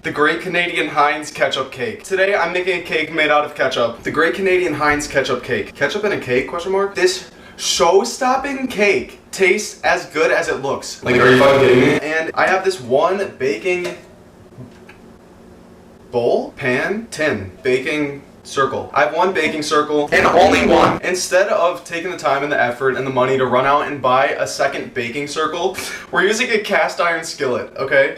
The Great Canadian HEINZ Ketchup Cake. Today I'm making a cake made out of ketchup. The Great Canadian HEINZ Ketchup Cake. Ketchup in a cake, question mark? This show-stopping cake tastes as good as it looks. Like, are you fucking kidding me? And I have this one baking bowl, pan, tin, baking circle. I have one baking circle and only one. Instead of taking the time and the effort and the money to run out and buy a second baking circle, we're using a cast iron skillet, okay?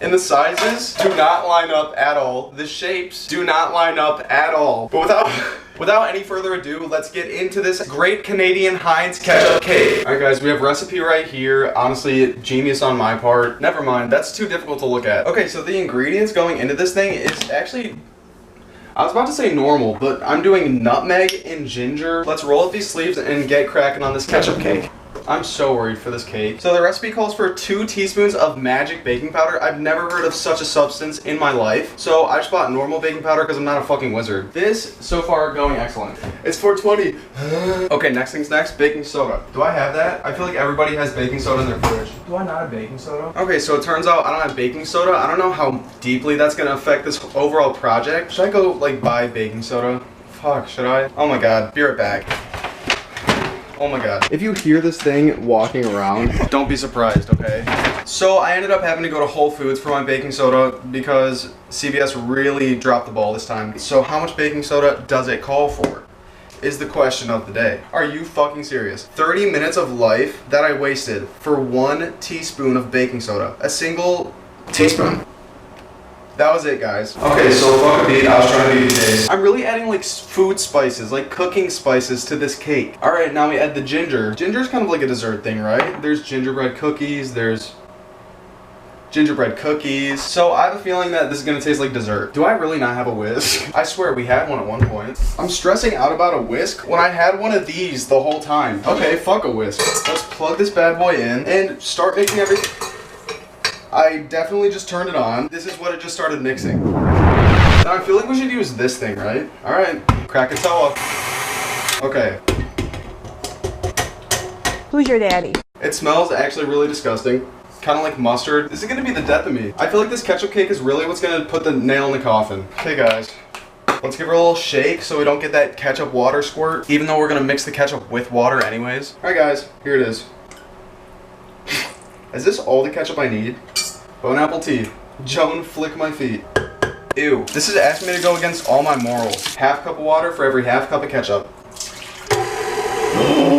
And the sizes do not line up at all. The shapes do not line up at all. But without any further ado, let's get into this Great Canadian HEINZ Ketchup Cake. Alright guys, we have recipe right here. Honestly, genius on my part. Never mind, that's too difficult to look at. Okay, so the ingredients going into this thing is actually, I was about to say normal, but I'm doing nutmeg and ginger. Let's roll up these sleeves and get cracking on this ketchup cake. I'm so worried for this cake. So the recipe calls for 2 teaspoons of magic baking powder. I've never heard of such a substance in my life. So I just bought normal baking powder because I'm not a fucking wizard. This, so far, going excellent. It's 420. Okay, next thing's next, baking soda. Do I have that? I feel like everybody has baking soda in their fridge. Do I not have baking soda? Okay, so it turns out I don't have baking soda. I don't know how deeply that's gonna affect this overall project. Should I go, like, buy baking soda? Fuck, should I? Oh my god, be right back. Oh my god. If you hear this thing walking around, don't be surprised, okay? So I ended up having to go to Whole Foods for my baking soda because CVS really dropped the ball this time. So how much baking soda does it call for? Is the question of the day. Are you fucking serious? 30 minutes of life that I wasted for 1 teaspoon of baking soda. A single teaspoon. That was it, guys. Okay, so fuck a beat. I was trying to be taste. I'm really adding like food spices, like cooking spices to this cake. All right, now we add the ginger. Ginger's kind of like a dessert thing, right? There's gingerbread cookies. There's gingerbread cookies. So I have a feeling that this is gonna taste like dessert. Do I really not have a whisk? I swear we had one at one point. I'm stressing out about a whisk when I had one of these the whole time. Okay, fuck a whisk. Let's plug this bad boy in and start making everything. I definitely just turned it on. This is what it just started mixing. Now I feel like we should use this thing, right? All right, crack a toe up. Okay. Who's your daddy? It smells actually really disgusting. Kind of like mustard. This is gonna be the death of me. I feel like this ketchup cake is really what's gonna put the nail in the coffin. Okay guys, let's give her a little shake so we don't get that ketchup water squirt, even though we're gonna mix the ketchup with water anyways. All right guys, here it is. Is this all the ketchup I need? Bone apple tea. Joan, flick my feet. Ew. This is asking me to go against all my morals. Half cup of water for every half cup of ketchup. Oh.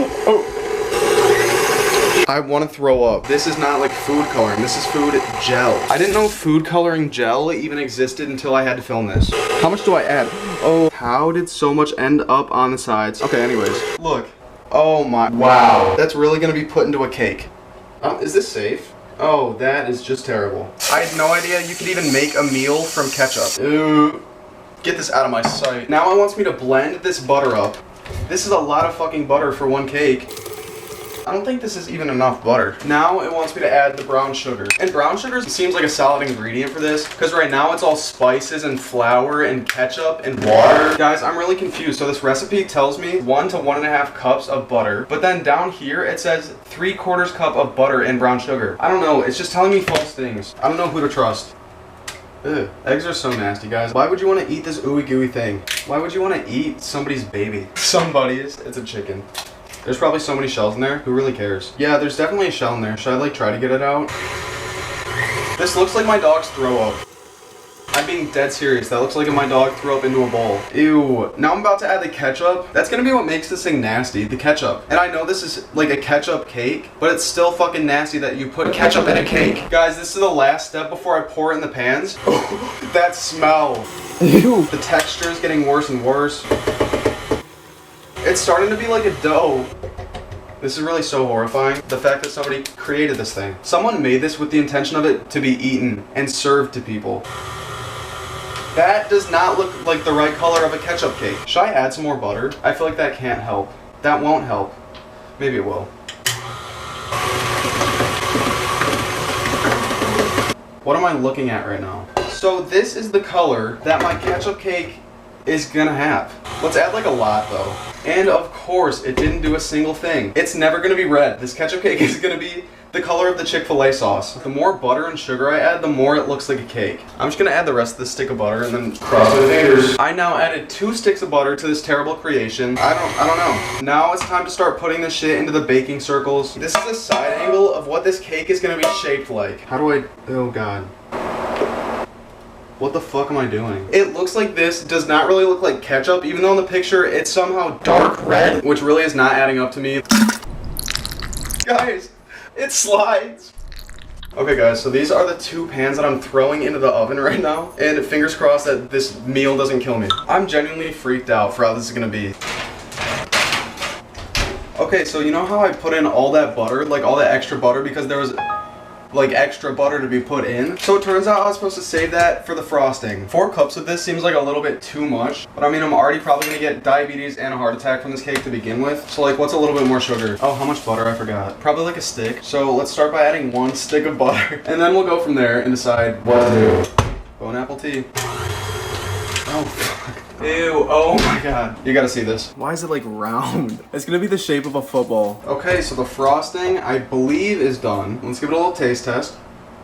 I want to throw up. This is not like food coloring. This is food gel. I didn't know food coloring gel even existed until I had to film this. How much do I add? Oh, how did so much end up on the sides? Okay, anyways. Look. Oh my. Wow. That's really going to be put into a cake. Is this safe? Oh, that is just terrible. I had no idea you could even make a meal from ketchup. Ooh. Get this out of my sight. Now it wants me to blend this butter up. This is a lot of fucking butter for one cake. I don't think this is even enough butter. Now it wants me to add the brown sugar. And brown sugar seems like a solid ingredient for this, because right now it's all spices and flour and ketchup and water. Guys, I'm really confused. So this recipe tells me 1 to 1.5 cups of butter, but then down here it says 3/4 cup of butter and brown sugar. I don't know, it's just telling me false things. I don't know who to trust. Ugh. Eggs are so nasty, guys. Why would you want to eat this ooey gooey thing? Why would you want to eat somebody's baby? Somebody's. It's a chicken. There's probably so many shells in there. Who really cares? Yeah, there's definitely a shell in there. Should I like try to get it out? This looks like my dog's throw up. I'm being dead serious. That looks like my dog threw up into a bowl. Ew. Now I'm about to add the ketchup. That's gonna be what makes this thing nasty, the ketchup. And I know this is like a ketchup cake, but it's still fucking nasty that you put ketchup in a cake. Guys, this is the last step before I pour it in the pans. That smell. Ew. The texture is getting worse and worse. It's starting to be like a dough. This is really so horrifying. The fact that somebody created this thing. Someone made this with the intention of it to be eaten and served to people. That does not look like the right color of a ketchup cake. Should I add some more butter? I feel like that can't help. That won't help. Maybe it will. What am I looking at right now? So this is the color that my ketchup cake is gonna have. Let's add like a lot though. And of course, it didn't do a single thing. It's never gonna be red. This ketchup cake is gonna be the color of the Chick-fil-A sauce. The more butter and sugar I add, the more it looks like a cake. I'm just gonna add the rest of this stick of butter and then cross my fingers. I now added 2 sticks of butter to this terrible creation. I don't know. Now it's time to start putting this shit into the baking circles. This is a side angle of what this cake is gonna be shaped like. How do I, oh God. What the fuck am I doing? It looks like this does not really look like ketchup, even though in the picture it's somehow dark red, which really is not adding up to me. Guys, it slides. Okay guys, so these are the 2 pans that I'm throwing into the oven right now, and fingers crossed that this meal doesn't kill me. I'm genuinely freaked out for how this is gonna be. Okay, so you know how I put in all that butter, like all that extra butter because there was like extra butter to be put in? So it turns out I was supposed to save that for the frosting. 4 cups of this seems like a little bit too much, but I mean I'm already probably gonna get diabetes and a heart attack from this cake to begin with. So like what's a little bit more sugar? Oh, how much butter? I forgot. Probably like a stick. So let's start by adding 1 stick of butter and then we'll go from there and decide what to do. Bone apple tea. Oh fuck. Ew, oh my God. You gotta see this. Why is it like round? It's gonna be the shape of a football. Okay, so the frosting, I believe, is done. Let's give it a little taste test.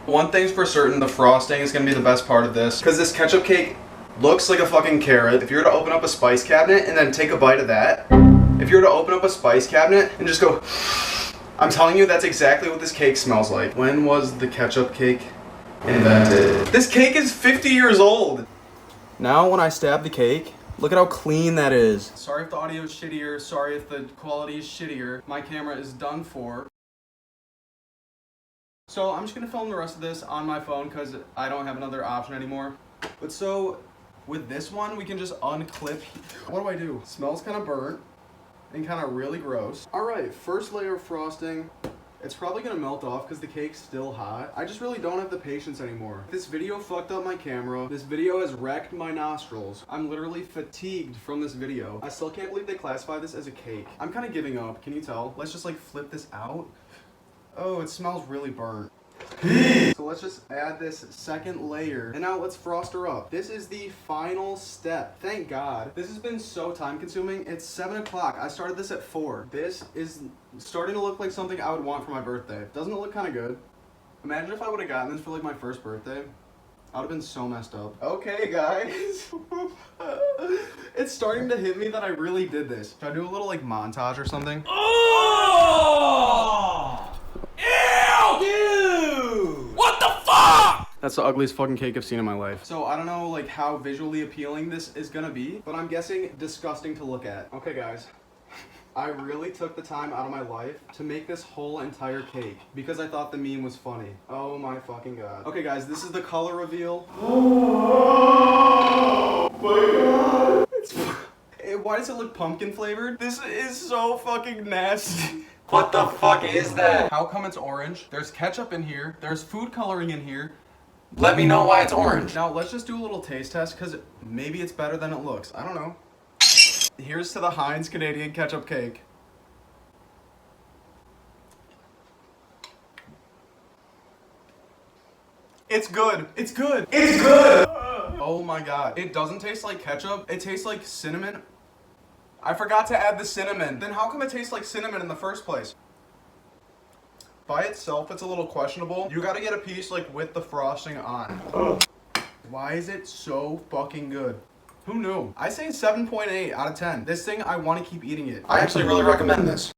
One thing's for certain, the frosting is gonna be the best part of this, because this ketchup cake looks like a fucking carrot. If you were to open up a spice cabinet and then take a bite of that, if you were to open up a spice cabinet and just go, I'm telling you, that's exactly what this cake smells like. When was the ketchup cake invented? This cake is 50 years old. Now when I stab the cake, look at how clean that is. Sorry if the audio is shittier, sorry if the quality is shittier. My camera is done for. So I'm just gonna film the rest of this on my phone because I don't have another option anymore. But so, with this one, we can just unclip. What do? Smells kind of burnt and kind of really gross. All right, first layer of frosting. It's probably gonna melt off because the cake's still hot. I just really don't have the patience anymore. This video fucked up my camera. This video has wrecked my nostrils. I'm literally fatigued from this video. I still can't believe they classify this as a cake. I'm kind of giving up, can you tell? Let's just like flip this out. Oh, it smells really burnt. So let's just add this second layer and now let's frost her up. This is the final step. Thank God. This has been so time consuming. It's 7 o'clock. I started this at 4. This is starting to look like something I would want for my birthday. Doesn't it look kind of good? Imagine if I would have gotten this for like my first birthday. I would have been so messed up. Okay guys. It's starting to hit me that I really did this. Should I do a little like montage or something? Oh! Ew! Dude! What the fuck? That's the ugliest fucking cake I've seen in my life. So I don't know like how visually appealing this is gonna be, but I'm guessing disgusting to look at. Okay guys, I really took the time out of my life to make this whole entire cake because I thought the meme was funny. Oh my fucking God. Okay guys, this is the color reveal. Oh my God. Why does it look pumpkin flavored? This is so fucking nasty. What the fuck is that? How come it's orange? There's ketchup in here. There's food coloring in here. Let me know why it's orange. Now let's just do a little taste test because maybe it's better than it looks. I don't know. Here's to the HEINZ Canadian ketchup cake. It's good. It's good. It's good. Oh my God. It doesn't taste like ketchup. It tastes like cinnamon. I forgot to add the cinnamon. Then how come it tastes like cinnamon in the first place? By itself, it's a little questionable. You gotta get a piece like with the frosting on. Why is it so fucking good? Who knew? I say 7.8 out of 10. This thing, I want to keep eating it. I actually really recommend this.